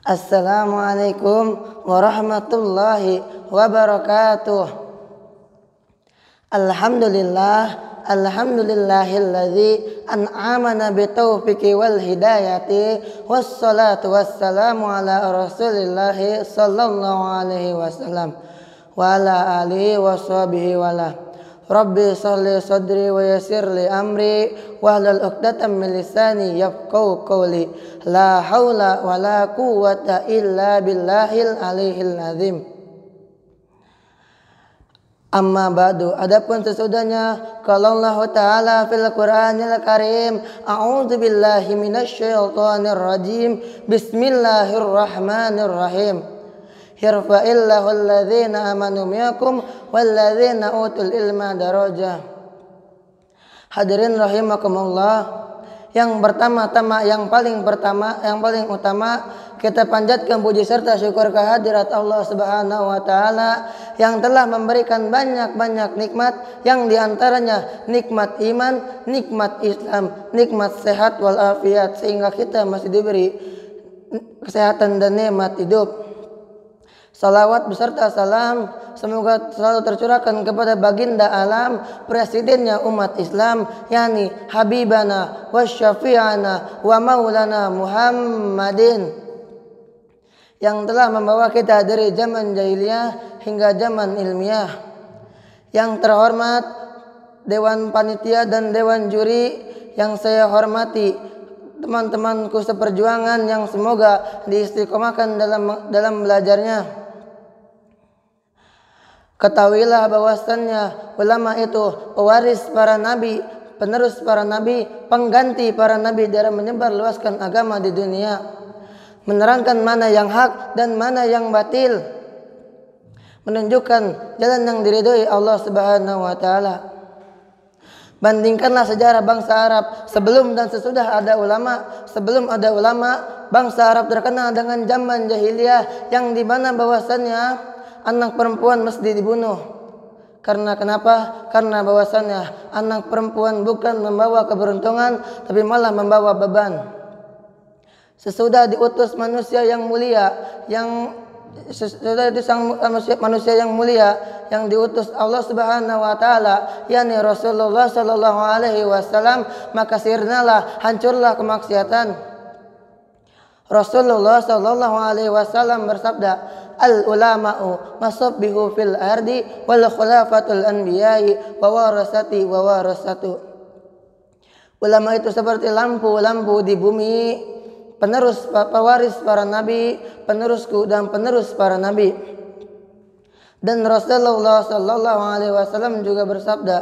Assalamualaikum warahmatullahi wabarakatuh. Alhamdulillahilladzi an'amana bitaufiqi wal hidayati wassalatu wassalamu ala rasulillahi sallallahu alaihi wasallam wa ala alihi washabihi wala. Rabbi sholli sadri wa yassirli amri wahlul 'uqdatam min lisani yafqahu qawli. La haula wala quwwata illa billahil aliyil azim. Amma ba'du, adapun sesudahnya kalau Allah Ta'ala fil Qur'anil Karim, a'udzu billahi minasyaitonir rajim. Bismillahirrahmanirrahim. Yarfa'illahu alladhina amanu minkum walladhina utul ilma darajah. Hadirin rahimakumullah. Yang pertama-tama, yang paling utama kita panjatkan puji serta syukur kehadirat Allah Subhanahu wa taala yang telah memberikan banyak-banyak nikmat, yang diantaranya nikmat iman, nikmat Islam, nikmat sehat walafiat, sehingga kita masih diberi kesehatan dan nikmat hidup. Salawat beserta salam semoga selalu tercurahkan kepada baginda alam, presidennya umat Islam, yakni Habibana wa Syafi'ana wa Maulana Muhammadin, yang telah membawa kita dari zaman jahiliyah hingga zaman ilmiah. Yang terhormat Dewan Panitia dan Dewan Juri yang saya hormati, teman-temanku seperjuangan yang semoga diistiqomahkan dalam belajarnya. Ketahuilah bahwasannya ulama itu pewaris para nabi, penerus para nabi, pengganti para nabi dalam menyebar luaskan agama di dunia, menerangkan mana yang hak dan mana yang batil, menunjukkan jalan yang diridhoi Allah Subhanahu wa taala. Bandingkanlah sejarah bangsa Arab sebelum dan sesudah ada ulama. Sebelum ada ulama, bangsa Arab terkenal dengan zaman jahiliyah yang dimana bahwasannya anak perempuan mesti dibunuh. Karena kenapa? Karena bahwasannya anak perempuan bukan membawa keberuntungan, tapi malah membawa beban. Sesudah diutus manusia yang mulia, manusia yang mulia yang diutus Allah Subhanahu wa taala, yakni Rasulullah sallallahu alaihi wasallam, maka sirnalah, hancurlah kemaksiatan. Rasulullah sallallahu alaihi wasallam bersabda, al ulama'u masabbihu fil ardi wal khulafatul anbiya'i wa warasati wa warasatu. Ulama itu seperti lampu-lampu di bumi, pewaris para nabi, penerusku dan penerus para nabi. Dan Rasulullah sallallahu alaihi wasallam juga bersabda,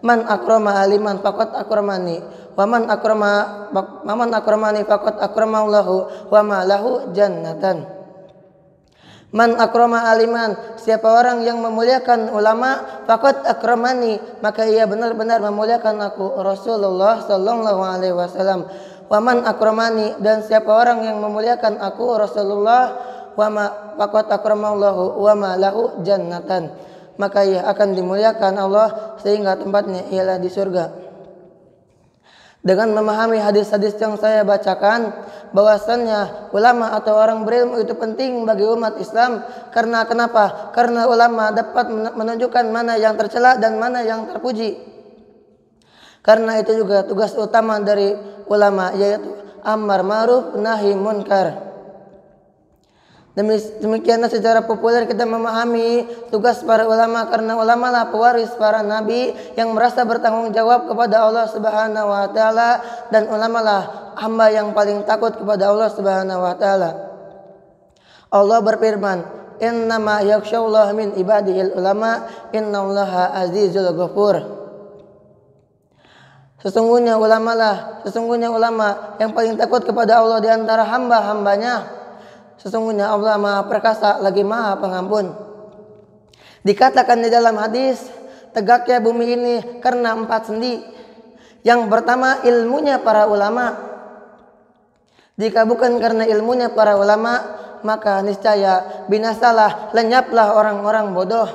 man akrama aliman faqad akramani wa man akramani faqad akramallahu wa ma lahu jannatan. Man akrama aliman, siapa orang yang memuliakan ulama, faqad akramani, maka ia benar-benar memuliakan aku, Rasulullah sallallahu alaihi wasallam. Wa man akramani, dan siapa orang yang memuliakan aku, Rasulullah, faqad akramallahu wa ma lahu jannatan, maka ia akan dimuliakan Allah sehingga tempatnya ialah di surga. Dengan memahami hadis-hadis yang saya bacakan, bahwasannya ulama atau orang berilmu itu penting bagi umat Islam. Karena kenapa? Karena ulama dapat menunjukkan mana yang tercela dan mana yang terpuji. Karena itu juga tugas utama dari ulama, yaitu amar ma'ruf nahi munkar. Demikianlah secara populer kita memahami tugas para ulama, karena ulama lah pewaris para nabi yang merasa bertanggung jawab kepada Allah Subhanahu wa taala, dan ulama lah hamba yang paling takut kepada Allah Subhanahu wa taala. Allah berfirman, innama yakhsyallaha min ibadihil ulama innallaha azizul ghafur. Sesungguhnya ulama yang paling takut kepada Allah di antara hamba-hambanya. Sesungguhnya Allah Maha Perkasa lagi Maha Pengampun. Dikatakan di dalam hadis, tegaknya bumi ini karena 4 sendi. Yang pertama, ilmunya para ulama. Jika bukan karena ilmunya para ulama, maka niscaya binasalah, lenyaplah orang-orang bodoh.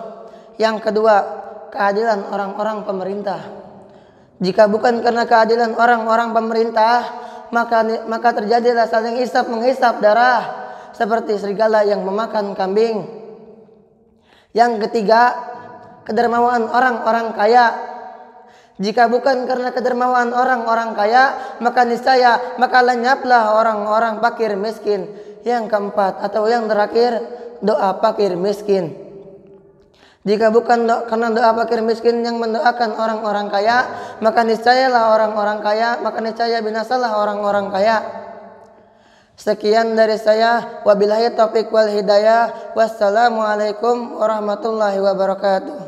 Yang kedua, keadilan orang-orang pemerintah. Jika bukan karena keadilan orang-orang pemerintah, maka terjadilah saling isap menghisap darah, seperti serigala yang memakan kambing. Yang ketiga, kedermawan orang-orang kaya. Jika bukan karena kedermawan orang-orang kaya, maka niscaya maka lenyaplah orang-orang fakir miskin. Yang keempat atau yang terakhir, doa fakir miskin. Jika bukan karena doa fakir miskin yang mendoakan orang-orang kaya, maka niscayalah orang-orang kaya, maka niscaya binasalah orang-orang kaya. Sekian dari saya, wabillahi taufiq wal hidayah. Wassalamualaikum warahmatullahi wabarakatuh.